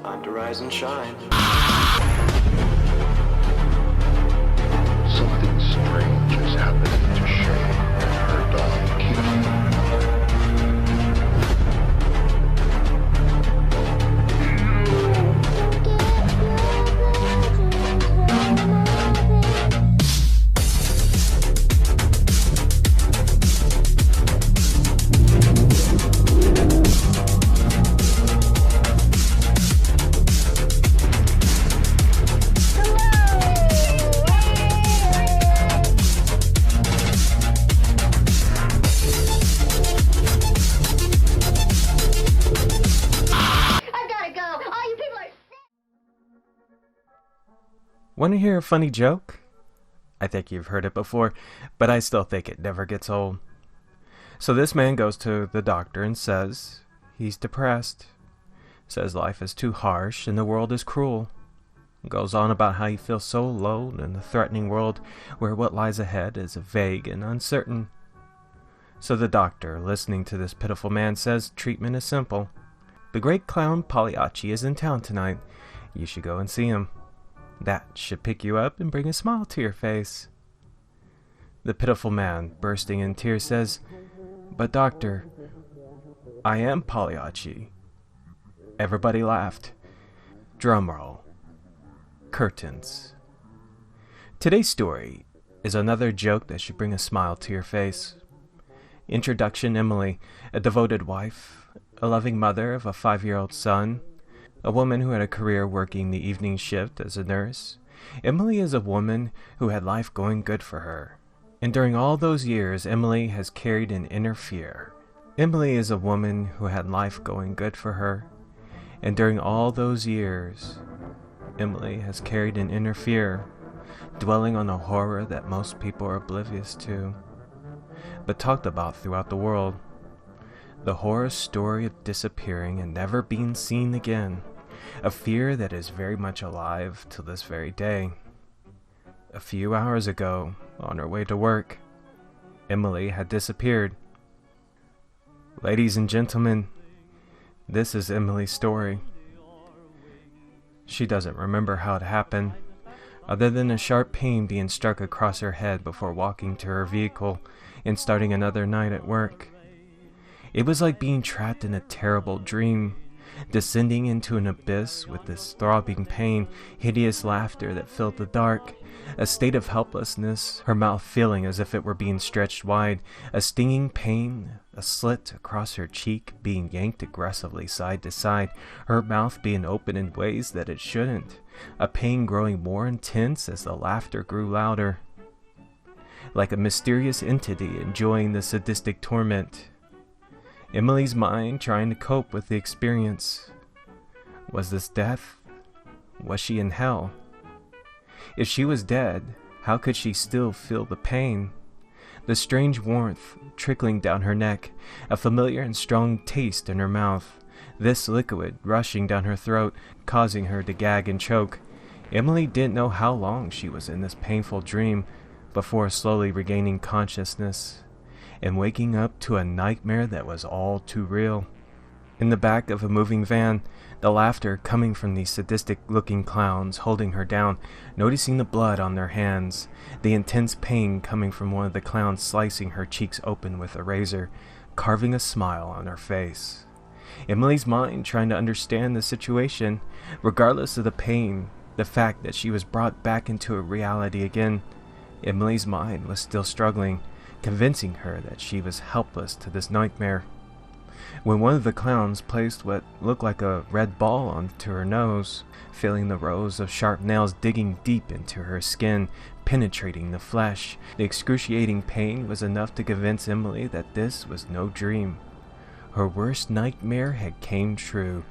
time to rise and shine. Something strange is happening to Shane and her dog, Kitty. Want to hear a funny joke? I think you've heard it before, but I still think it never gets old. So this man goes to the doctor and says he's depressed. Says life is too harsh and the world is cruel. Goes on about how he feels so alone in a threatening world where what lies ahead is vague and uncertain. So the doctor, listening to this pitiful man, says treatment is simple. The great clown Pagliacci is in town tonight. You should go and see him. That should pick you up and bring a smile to your face. The pitiful man, bursting in tears, says, "But doctor, I am Pagliacci." Everybody laughed. Drum roll. Curtains. Today's story is another joke that should bring a smile to your face. Introduction: Emily, a devoted wife, a loving mother of a 5-year-old son, a woman who had a career working the evening shift as a nurse. Emily is a woman who had life going good for her. And during all those years, Emily has carried an inner fear. Emily is a woman who had life going good for her. And during all those years, Emily has carried an inner fear, dwelling on a horror that most people are oblivious to, but talked about throughout the world. The horror story of disappearing and never being seen again. A fear that is very much alive to this very day. A few hours ago, on her way to work, Emily had disappeared. Ladies and gentlemen, this is Emily's story. She doesn't remember how it happened, other than a sharp pain being struck across her head before walking to her vehicle and starting another night at work. It was like being trapped in a terrible dream, descending into an abyss with this throbbing pain, hideous laughter that filled the dark, a state of helplessness, her mouth feeling as if it were being stretched wide, a stinging pain, a slit across her cheek being yanked aggressively side to side, her mouth being open in ways that it shouldn't, a pain growing more intense as the laughter grew louder. Like a mysterious entity enjoying the sadistic torment. Emily's mind trying to cope with the experience. Was this death? Was she in hell? If she was dead, how could she still feel the pain? The strange warmth trickling down her neck, a familiar and strong taste in her mouth, this liquid rushing down her throat, causing her to gag and choke. Emily didn't know how long she was in this painful dream before slowly regaining consciousness and waking up to a nightmare that was all too real. In the back of a moving van, the laughter coming from these sadistic-looking clowns holding her down, noticing the blood on their hands, the intense pain coming from one of the clowns slicing her cheeks open with a razor, carving a smile on her face. Emily's mind trying to understand the situation, regardless of the pain, the fact that she was brought back into a reality again. Emily's mind was still struggling, convincing her that she was helpless to this nightmare. When one of the clowns placed what looked like a red ball onto her nose, feeling the rows of sharp nails digging deep into her skin, penetrating the flesh, the excruciating pain was enough to convince Emily that this was no dream. Her worst nightmare had came true,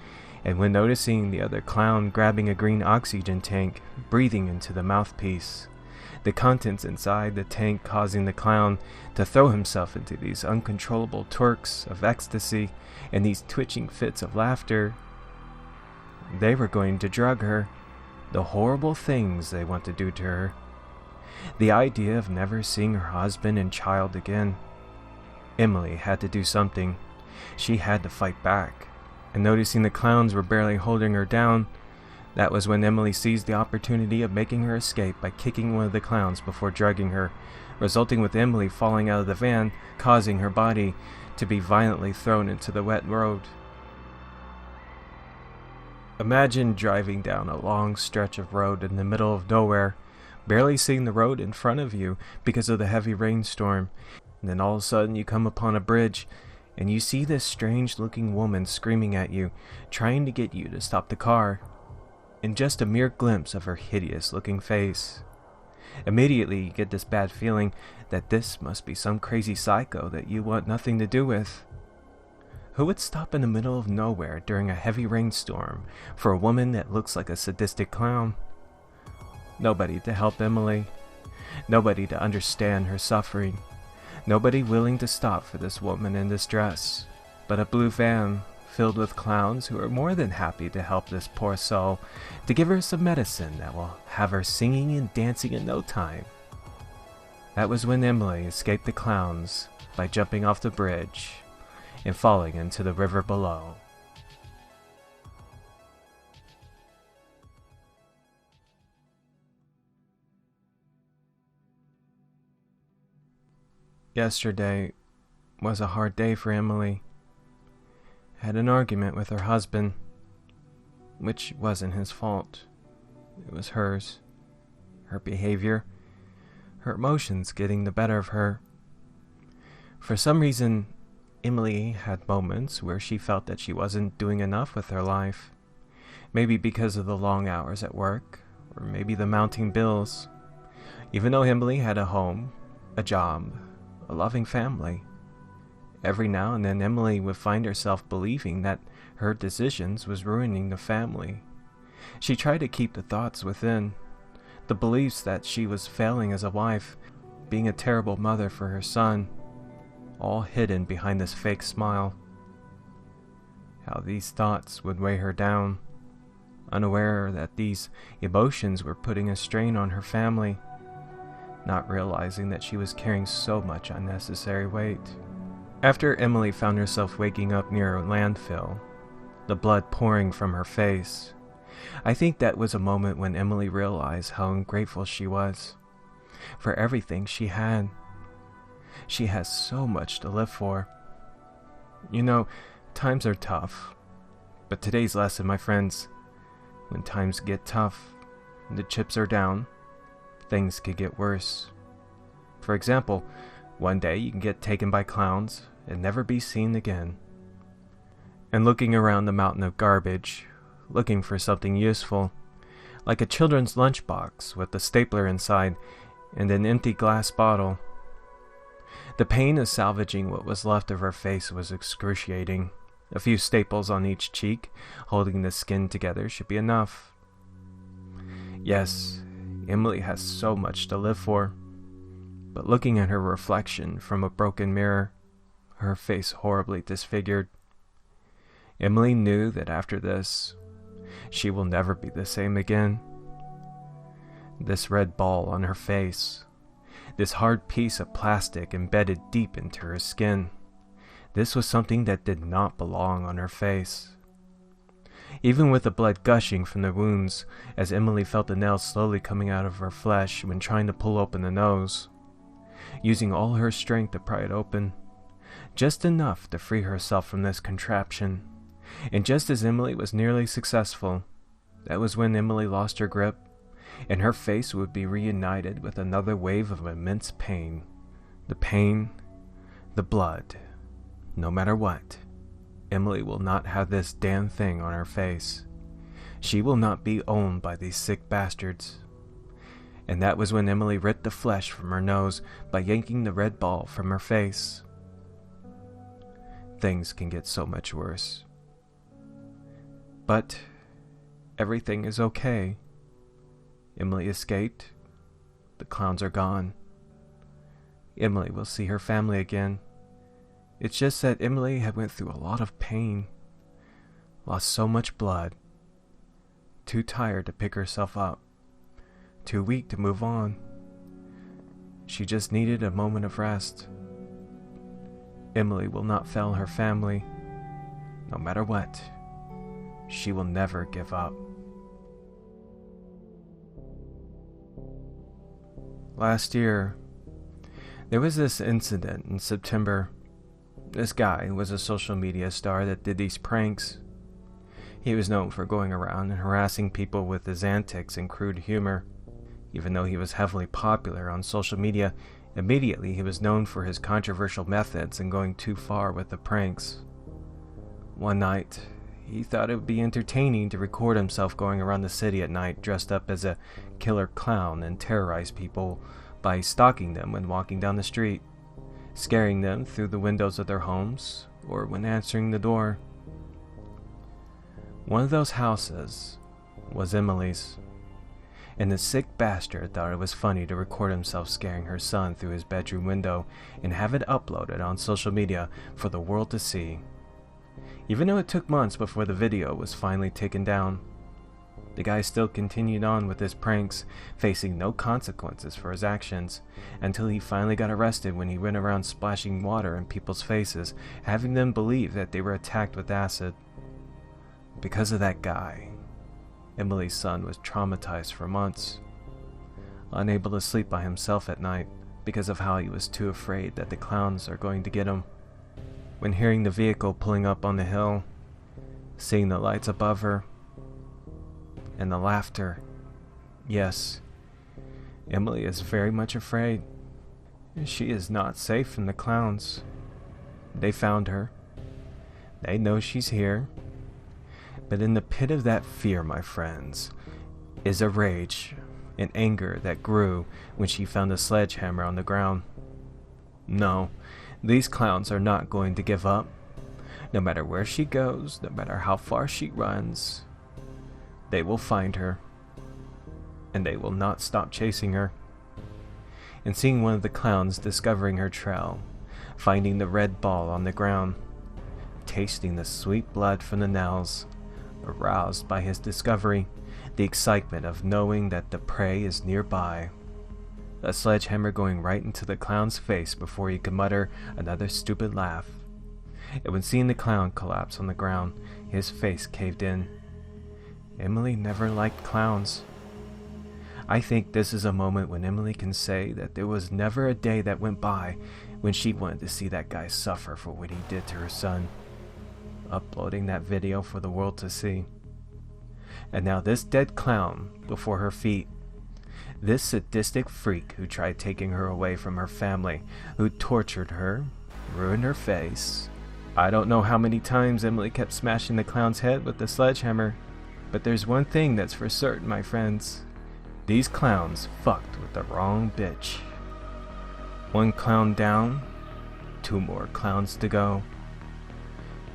and when noticing the other clown grabbing a green oxygen tank, breathing into the mouthpiece, the contents inside the tank causing the clown to throw himself into these uncontrollable twerks of ecstasy and these twitching fits of laughter. They were going to drug her, the horrible things they want to do to her. The idea of never seeing her husband and child again. Emily had to do something. She had to fight back. and noticing the clowns were barely holding her down, that was when Emily seized the opportunity of making her escape by kicking one of the clowns before dragging her, resulting with Emily falling out of the van, causing her body to be violently thrown into the wet road. Imagine driving down a long stretch of road in the middle of nowhere, barely seeing the road in front of you because of the heavy rainstorm, and then all of a sudden you come upon a bridge, and you see this strange-looking woman screaming at you, trying to get you to stop the car. In just a mere glimpse of her hideous-looking face, immediately you get this bad feeling that this must be some crazy psycho that you want nothing to do with. Who would stop in the middle of nowhere during a heavy rainstorm for a woman that looks like a sadistic clown? Nobody to help Emily. Nobody to understand her suffering. Nobody willing to stop for this woman in distress. But a blue van filled with clowns who are more than happy to help this poor soul, to give her some medicine that will have her singing and dancing in no time. That was when Emily escaped the clowns by jumping off the bridge and falling into the river below. Yesterday was a hard day for Emily. Had an argument with her husband, which wasn't his fault. It was hers. Her behavior, her emotions getting the better of her. For some reason, Emily had moments where she felt that she wasn't doing enough with her life. Maybe because of the long hours at work, or maybe the mounting bills. Even though Emily had a home, a job, a loving family, every now and then Emily would find herself believing that her decisions was ruining the family. She tried to keep the thoughts within, the beliefs that she was failing as a wife, being a terrible mother for her son, all hidden behind this fake smile. How these thoughts would weigh her down, unaware that these emotions were putting a strain on her family, not realizing that she was carrying so much unnecessary weight. After Emily found herself waking up near a landfill, the blood pouring from her face, I think that was a moment when Emily realized how ungrateful she was for everything she had. She has so much to live for. You know, times are tough, but today's lesson, my friends, when times get tough, and the chips are down, things could get worse. For example, one day you can get taken by clowns and never be seen again. And looking around the mountain of garbage, looking for something useful, like a children's lunchbox with a stapler inside and an empty glass bottle. The pain of salvaging what was left of her face was excruciating. A few staples on each cheek, holding the skin together, should be enough. Yes, Emily has so much to live for, but looking at her reflection from a broken mirror, her face horribly disfigured, Emily knew that after this, she will never be the same again. This red ball on her face, this hard piece of plastic embedded deep into her skin, this was something that did not belong on her face. Even with the blood gushing from the wounds, as Emily felt the nails slowly coming out of her flesh when trying to pull open the nose, using all her strength to pry it open, just enough to free herself from this contraption. And just as Emily was nearly successful, that was when Emily lost her grip, and her face would be reunited with another wave of immense pain. The pain, the blood. No matter what, Emily will not have this damn thing on her face. She will not be owned by these sick bastards. And that was when Emily ripped the flesh from her nose by yanking the red ball from her face. Things can get so much worse. But everything is okay. Emily escaped. The clowns are gone. Emily will see her family again. It's just that Emily had went through a lot of pain, lost so much blood, too tired to pick herself up, too weak to move on. She just needed a moment of rest. Emily will not fail her family, no matter what. she will never give up. Last year, there was this incident in September. This guy was a social media star that did these pranks. He was known for going around and harassing people with his antics and crude humor. Even though he was heavily popular on social media, immediately he was known for his controversial methods and going too far with the pranks. One night, he thought it would be entertaining to record himself going around the city at night dressed up as a killer clown and terrorize people by stalking them when walking down the street, scaring them through the windows of their homes or when answering the door. One of those houses was Emily's, and the sick bastard thought it was funny to record himself scaring her son through his bedroom window and have it uploaded on social media for the world to see. Even though it took months before the video was finally taken down, the guy still continued on with his pranks, facing no consequences for his actions, until he finally got arrested when he went around splashing water in people's faces, having them believe that they were attacked with acid. Because of that guy, Emily's son was traumatized for months, unable to sleep by himself at night because of how he was too afraid that the clowns are going to get him. When hearing the vehicle pulling up on the hill, seeing the lights above her, and the laughter, yes, Emily is very much afraid. She is not safe from the clowns. They found her. They know she's here. But in the pit of that fear, my friends, is a rage and anger that grew when she found a sledgehammer on the ground. No, these clowns are not going to give up. No matter where she goes, no matter how far she runs, they will find her, and they will not stop chasing her. And seeing one of the clowns discovering her trail, finding the red ball on the ground, tasting the sweet blood from the nails, aroused by his discovery, the excitement of knowing that the prey is nearby. A sledgehammer going right into the clown's face before he could mutter another stupid laugh. And when seeing the clown collapse on the ground, his face caved in. Emily never liked clowns. I think this is a moment when Emily can say that there was never a day that went by when she wanted to see that guy suffer for what he did to her son, uploading that video for the world to see. And now this dead clown before her feet, this sadistic freak who tried taking her away from her family, who tortured her, ruined her face. I don't know how many times Emily kept smashing the clown's head with the sledgehammer, but there's one thing that's for certain, my friends. These clowns fucked with the wrong bitch. One clown down, 2 more clowns to go.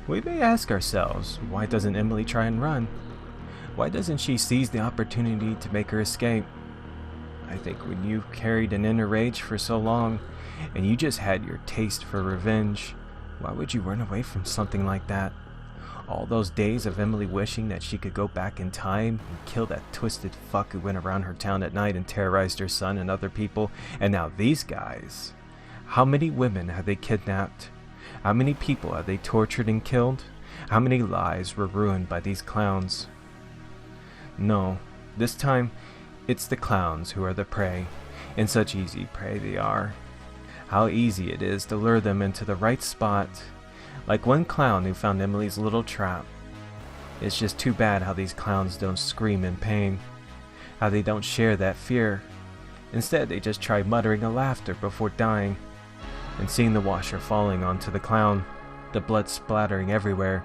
We may ask ourselves, why doesn't Emily try and run? Why doesn't she seize the opportunity to make her escape? I think when you've carried an inner rage for so long, and you just had your taste for revenge, why would you run away from something like that? All those days of Emily wishing that she could go back in time and kill that twisted fuck who went around her town at night and terrorized her son and other people, and now these guys. How many women have they kidnapped? How many people have they tortured and killed? How many lives were ruined by these clowns? No, this time, it's the clowns who are the prey, and such easy prey they are. How easy it is to lure them into the right spot, like one clown who found Emily's little trap. It's just too bad how these clowns don't scream in pain, how they don't share that fear. Instead, they just try muttering a laughter before dying, and seeing the washer falling onto the clown, the blood splattering everywhere.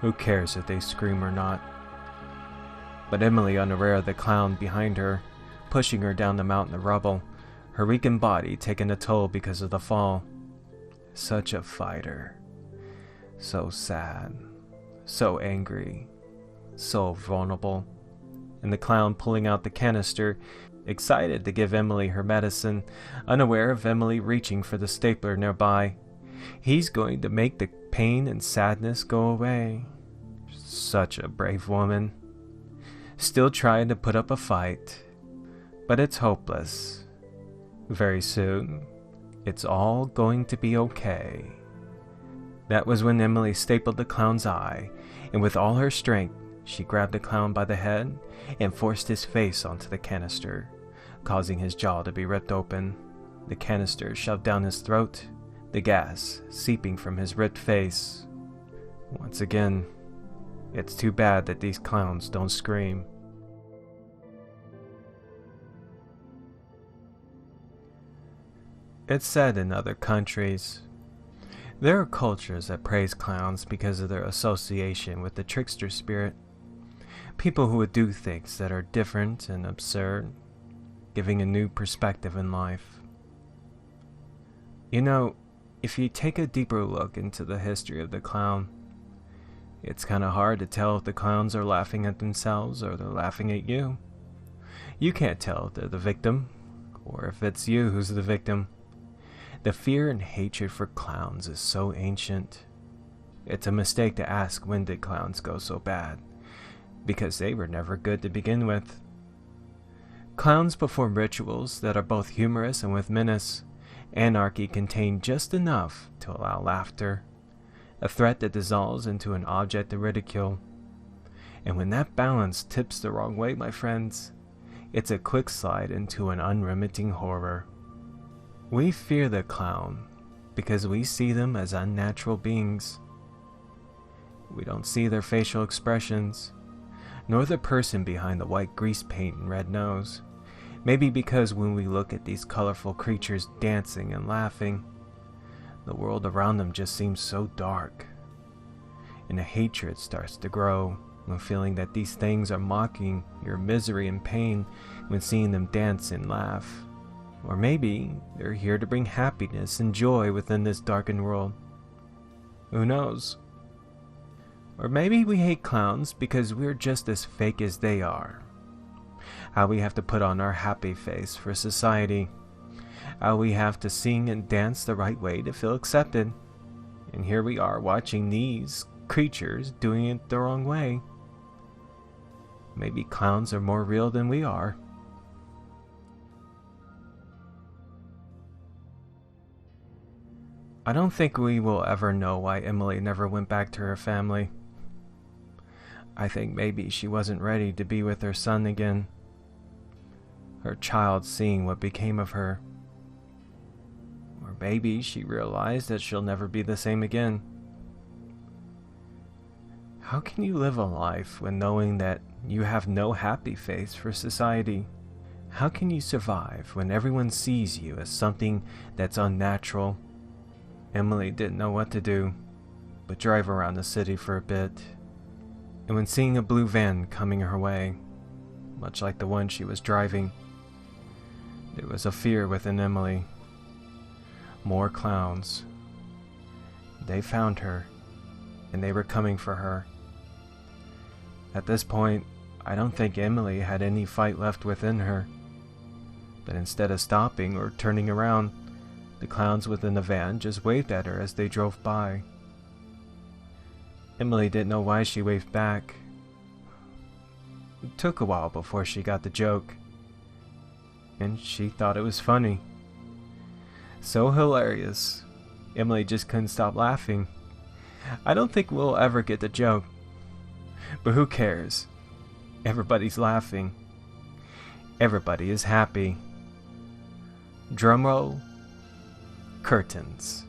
Who cares if they scream or not? But Emily, unaware of the clown behind her, pushing her down the mountain of rubble, her weakened body taking a toll because of the fall. Such a fighter. So sad. So angry. So vulnerable. And the clown pulling out the canister, excited to give Emily her medicine, unaware of Emily reaching for the stapler nearby. He's going to make the pain and sadness go away. Such a brave woman. Still trying to put up a fight. But it's hopeless. Very soon, it's all going to be okay. That was when Emily stapled the clown's eye, and with all her strength, she grabbed the clown by the head and forced his face onto the canister, causing his jaw to be ripped open. The canister shoved down his throat, the gas seeping from his ripped face. Once again, it's too bad that these clowns don't scream. It's said in other countries, there are cultures that praise clowns because of their association with the trickster spirit. People who would do things that are different and absurd, giving a new perspective in life. You know, if you take a deeper look into the history of the clown, it's kind of hard to tell if the clowns are laughing at themselves or they're laughing at you. You can't tell if they're the victim, or if it's you who's the victim. The fear and hatred for clowns is so ancient. It's a mistake to ask when did clowns go so bad, because they were never good to begin with. Clowns perform rituals that are both humorous and with menace. Anarchy contained just enough to allow laughter, a threat that dissolves into an object of ridicule. And when that balance tips the wrong way, my friends, it's a quick slide into an unremitting horror. We fear the clown because we see them as unnatural beings. We don't see their facial expressions, nor the person behind the white grease paint and red nose. Maybe because when we look at these colorful creatures dancing and laughing, the world around them just seems so dark, and a hatred starts to grow when feeling that these things are mocking your misery and pain when seeing them dance and laugh. Or maybe they're here to bring happiness and joy within this darkened world. Who knows? Or maybe we hate clowns because we're just as fake as they are. How we have to put on our happy face for society. How we have to sing and dance the right way to feel accepted. And here we are watching these creatures doing it the wrong way. Maybe clowns are more real than we are. I don't think we will ever know why Emily never went back to her family. I think maybe she wasn't ready to be with her son again. Her child seeing what became of her. Or maybe she realized that she'll never be the same again. How can you live a life when knowing that you have no happy face for society? How can you survive when everyone sees you as something that's unnatural? Emily didn't know what to do, but drive around the city for a bit. And when seeing a blue van coming her way, much like the one she was driving, there was a fear within Emily. More clowns. They found her, and they were coming for her. At this point, I don't think Emily had any fight left within her. But instead of stopping or turning around, the clowns within the van just waved at her as they drove by. Emily didn't know why she waved back. It took a while before she got the joke, and she thought it was funny. So hilarious, Emily just couldn't stop laughing. I don't think we'll ever get the joke, but who cares? Everybody's laughing. Everybody is happy. Drumroll. Curtains.